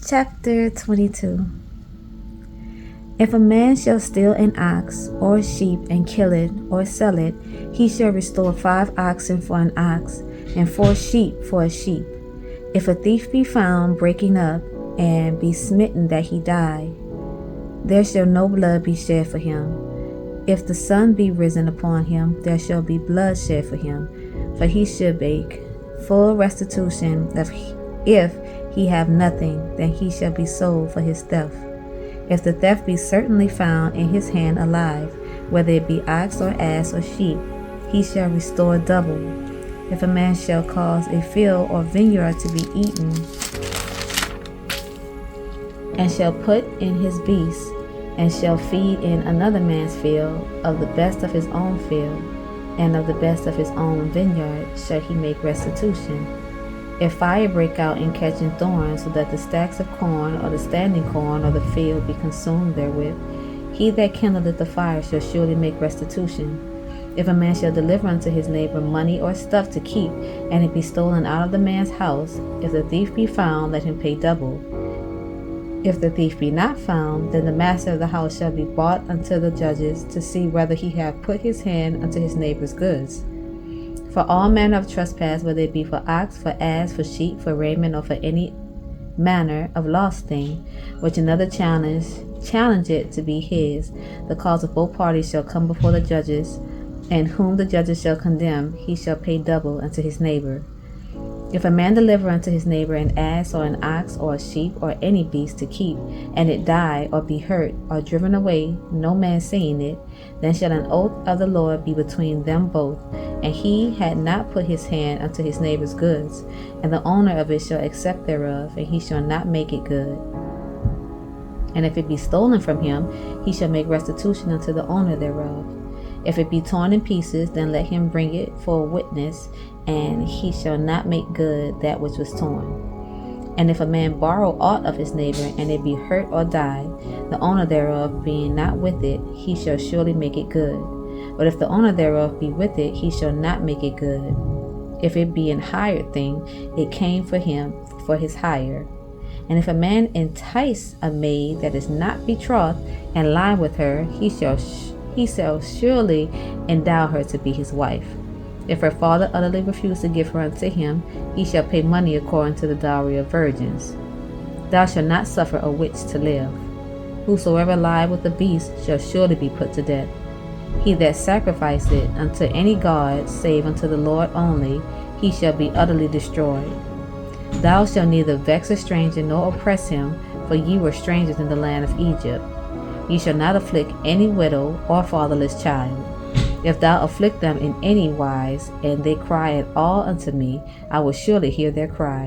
Chapter 22. If a man shall steal an ox or a sheep and kill it or sell it, he shall restore 5 oxen for an ox, and 4 sheep for a sheep. If a thief be found breaking up, and be smitten that he die, there shall no blood be shed for him. If the sun be risen upon him, there shall be blood shed for him, for he should make full restitution. If he have nothing, then he shall be sold for his theft. If the theft be certainly found in his hand alive, whether it be ox or ass or sheep, he shall restore double. If a man shall cause a field or vineyard to be eaten, and shall put in his beasts, and shall feed in another man's field, of the best of his own field, and of the best of his own vineyard shall he make restitution. If fire break out in catching thorns, so that the stacks of corn or the standing corn or the field be consumed therewith, he that kindleth the fire shall surely make restitution. If a man shall deliver unto his neighbor money or stuff to keep, and it be stolen out of the man's house, if the thief be found, let him pay double. If the thief be not found, then the master of the house shall be brought unto the judges, to see whether he have put his hand unto his neighbor's goods. For all manner of trespass, whether it be for ox, for ass, for sheep, for raiment, or for any manner of lost thing, which another challenge it to be his, the cause of both parties shall come before the judges, and whom the judges shall condemn, he shall pay double unto his neighbor. If a man deliver unto his neighbor an ass or an ox or a sheep or any beast to keep, and it die or be hurt or driven away, no man seeing it, then shall an oath of the Lord be between them both, and he had not put his hand unto his neighbor's goods, and the owner of it shall accept thereof, and he shall not make it good. And if it be stolen from him, he shall make restitution unto the owner thereof. If it be torn in pieces, then let him bring it for a witness, and he shall not make good that which was torn. And if a man borrow aught of his neighbor, and it be hurt or die, the owner thereof being not with it, he shall surely make it good. But if the owner thereof be with it, he shall not make it good. If it be an hired thing, it came for him for his hire. And if a man entice a maid that is not betrothed, and lie with her, he shall surely endow her to be his wife. If her father utterly refuse to give her unto him, he shall pay money according to the dowry of virgins. Thou shalt not suffer a witch to live. Whosoever lie with a beast shall surely be put to death. He that sacrificeth unto any god, save unto the Lord only, he shall be utterly destroyed. Thou shalt neither vex a stranger nor oppress him, for ye were strangers in the land of Egypt. Ye shall not afflict any widow or fatherless child. If thou afflict them in any wise, and they cry at all unto me, I will surely hear their cry,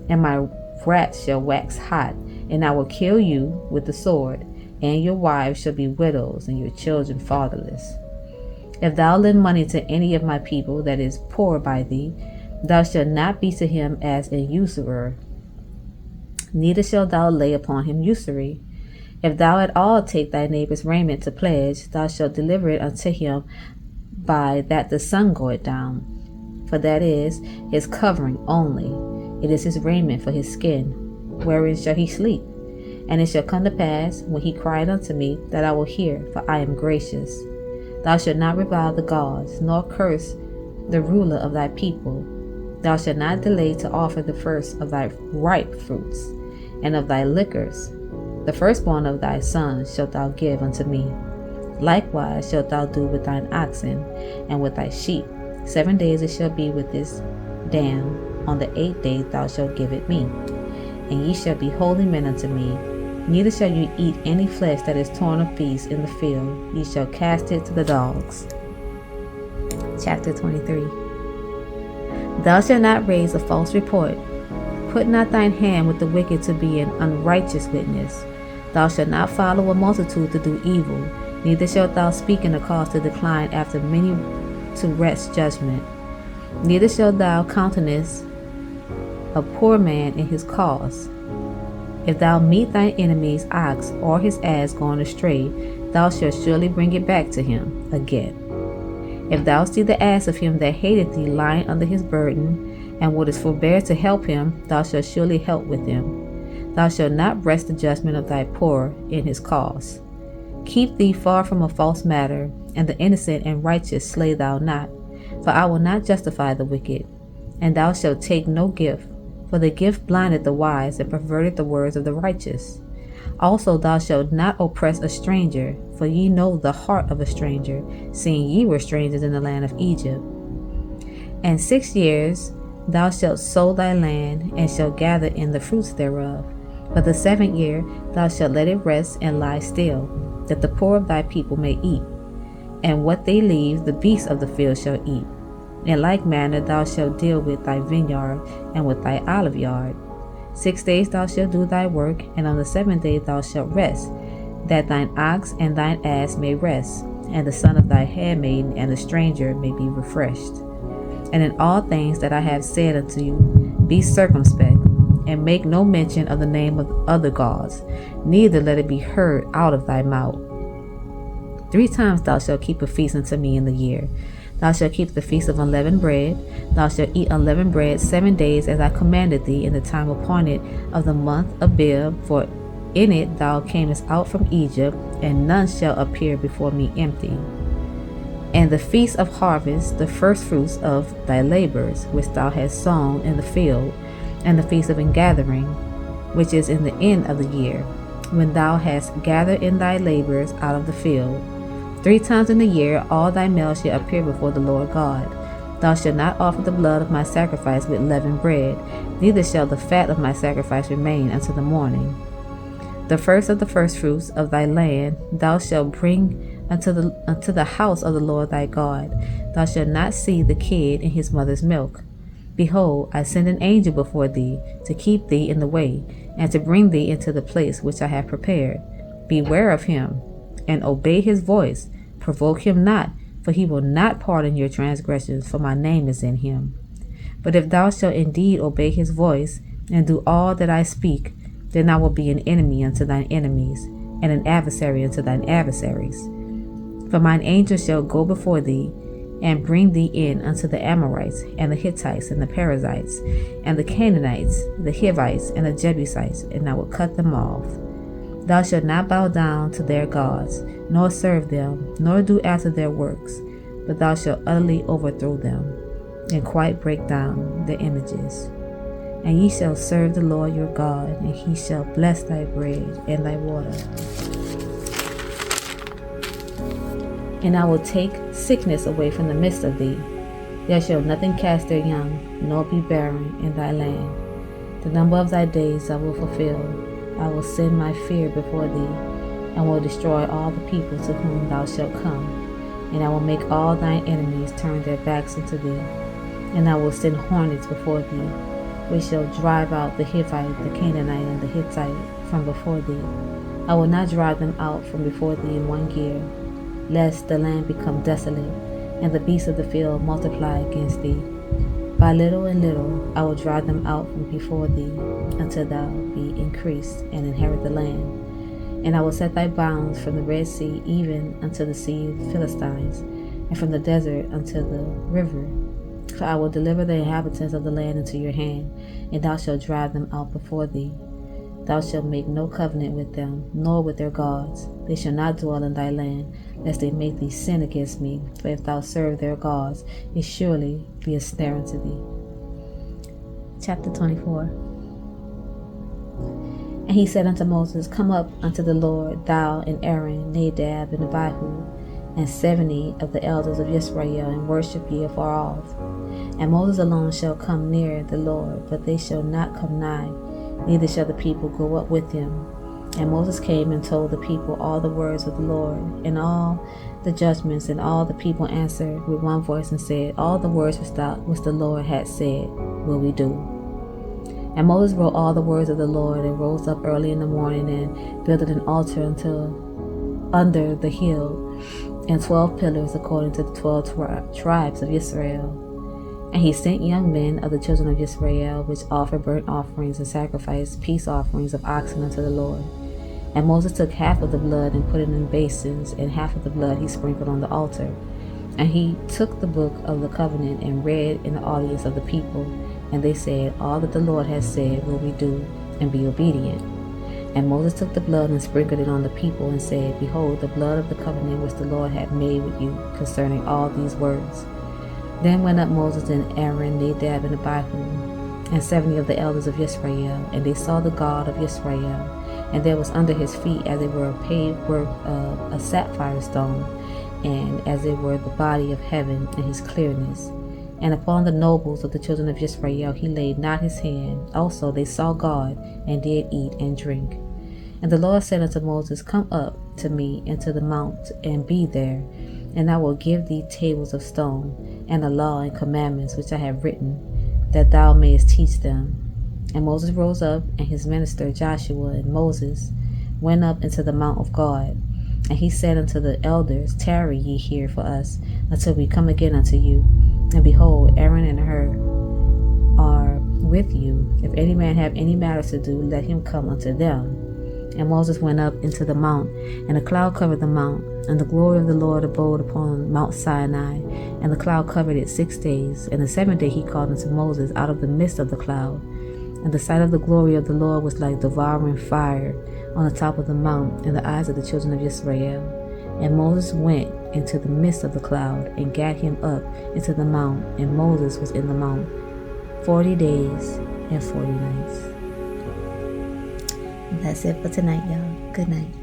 and my wrath shall wax hot, and I will kill you with the sword, and your wives shall be widows, and your children fatherless. If thou lend money to any of my people that is poor by thee, thou shalt not be to him as an usurer, neither shalt thou lay upon him usury. If thou at all take thy neighbor's raiment to pledge, thou shalt deliver it unto him by that the sun goeth down. For that is his covering only, it is his raiment for his skin. Wherein shall he sleep? And it shall come to pass, when he cried unto me, that I will hear, for I am gracious. Thou shalt not revile the gods, nor curse the ruler of thy people. Thou shalt not delay to offer the first of thy ripe fruits, and of thy liquors. The firstborn of thy sons shalt thou give unto me. Likewise shalt thou do with thine oxen, and with thy sheep. 7 days it shall be with this dam. On the 8th day thou shalt give it me. And ye shall be holy men unto me. Neither shall you eat any flesh that is torn of beasts in the field. Ye shall cast it to the dogs. Chapter 23. Thou shalt not raise a false report. Put not thine hand with the wicked to be an unrighteous witness. Thou shalt not follow a multitude to do evil, neither shalt thou speak in a cause to decline after many to wrest judgment. Neither shalt thou countenance a poor man in his cause. If thou meet thine enemy's ox or his ass going astray, thou shalt surely bring it back to him again. If thou see the ass of him that hateth thee lying under his burden, and wouldest forbear to help him, thou shalt surely help with him. Thou shalt not wrest the judgment of thy poor in his cause. Keep thee far from a false matter, and the innocent and righteous slay thou not. For I will not justify the wicked. And thou shalt take no gift, for the gift blinded the wise, and perverted the words of the righteous. Also thou shalt not oppress a stranger, for ye know the heart of a stranger, seeing ye were strangers in the land of Egypt. And 6 years thou shalt sow thy land, and shalt gather in the fruits thereof. But the 7th year thou shalt let it rest and lie still, that the poor of thy people may eat. And what they leave the beasts of the field shall eat. In like manner thou shalt deal with thy vineyard and with thy olive yard. 6 days thou shalt do thy work, and on the 7th day thou shalt rest, that thine ox and thine ass may rest, and the son of thy handmaiden and the stranger may be refreshed. And in all things that I have said unto you, be circumspect, and make no mention of the name of other gods, neither let it be heard out of thy mouth. 3 times thou shalt keep a feast unto me in the year. Thou shalt keep the feast of unleavened bread. Thou shalt eat unleavened bread 7 days, as I commanded thee, in the time appointed of the month Abib, for in it thou camest out from Egypt, and none shall appear before me empty. And the feast of harvest, the first fruits of thy labors, which thou hast sown in the field, and the feast of ingathering, which is in the end of the year, when thou hast gathered in thy labors out of the field. 3 times in the year all thy males shall appear before the Lord God. Thou shalt not offer the blood of my sacrifice with leavened bread, neither shall the fat of my sacrifice remain until the morning. The first of the firstfruits of thy land thou shalt bring unto the house of the Lord thy God. Thou shalt not see the kid in his mother's milk. Behold, I send an angel before thee, to keep thee in the way, and to bring thee into the place which I have prepared. Beware of him, and obey his voice. Provoke him not, for he will not pardon your transgressions, for my name is in him. But if thou shalt indeed obey his voice, and do all that I speak, then I will be an enemy unto thine enemies, and an adversary unto thine adversaries. For mine angel shall go before thee, and bring thee in unto the Amorites, and the Hittites, and the Perizzites, and the Canaanites, the Hivites, and the Jebusites, and I will cut them off. Thou shalt not bow down to their gods, nor serve them, nor do after their works, but thou shalt utterly overthrow them, and quite break down their images. And ye shall serve the Lord your God, and he shall bless thy bread and thy water. And I will take sickness away from the midst of thee. There shall nothing cast their young, nor be barren in thy land. The number of thy days I will fulfill. I will send my fear before thee, and will destroy all the people to whom thou shalt come. And I will make all thine enemies turn their backs unto thee. And I will send hornets before thee, which shall drive out the Hivite, the Canaanite, and the Hittite from before thee. I will not drive them out from before thee in 1 year, lest the land become desolate, and the beasts of the field multiply against thee. By little and little I will drive them out from before thee, until thou be increased and inherit the land. And I will set thy bounds from the Red Sea even unto the sea of the Philistines, and from the desert unto the river. For I will deliver the inhabitants of the land into your hand, and thou shalt drive them out before thee. Thou shalt make no covenant with them, nor with their gods. They shall not dwell in thy land, lest they make thee sin against me. For if thou serve their gods, it surely be a snare unto thee. Chapter 24. And he said unto Moses, Come up unto the Lord, thou and Aaron, Nadab and Abihu, and 70 of the elders of Israel, and worship ye afar off. And Moses alone shall come near the Lord, but they shall not come nigh, neither shall the people go up with him. And Moses came and told the people all the words of the Lord, and all the judgments, and all the people answered with one voice and said, All the words which the Lord had said will we do. And Moses wrote all the words of the Lord, and rose up early in the morning, and builded an altar under the hill, and 12 pillars according to the 12 tribes of Israel. And he sent young men of the children of Israel, which offered burnt offerings and sacrificed peace offerings of oxen unto the Lord. And Moses took half of the blood and put it in basins, and half of the blood he sprinkled on the altar. And he took the book of the covenant and read in the audience of the people. And they said, All that the Lord has said will we do, and be obedient. And Moses took the blood and sprinkled it on the people and said, Behold, the blood of the covenant which the Lord hath made with you concerning all these words. Then went up Moses and Aaron, Nadab and Abihu, and 70 of the elders of Israel, and they saw the God of Israel, and there was under his feet as it were a paved work of a sapphire stone, and as it were the body of heaven in his clearness. And upon the nobles of the children of Israel he laid not his hand. Also they saw God, and did eat and drink. And the Lord said unto Moses, Come up to me into the mount, and be there, and I will give thee tables of stone, and a law and commandments which I have written, that thou mayest teach them. And Moses rose up, and his minister Joshua and Moses went up into the mount of God. And he said unto the elders, Tarry ye here for us, until we come again unto you. And behold, Aaron and Hur are with you. If any man have any matters to do, let him come unto them. And Moses went up into the mount, and a cloud covered the mount, and the glory of the Lord abode upon Mount Sinai, and the cloud covered it 6 days. And the 7th day he called unto Moses out of the midst of the cloud. And the sight of the glory of the Lord was like devouring fire on the top of the mount in the eyes of the children of Israel. And Moses went into the midst of the cloud, and gat him up into the mount, and Moses was in the mount 40 days and 40 nights. And that's it for tonight, y'all. Good night.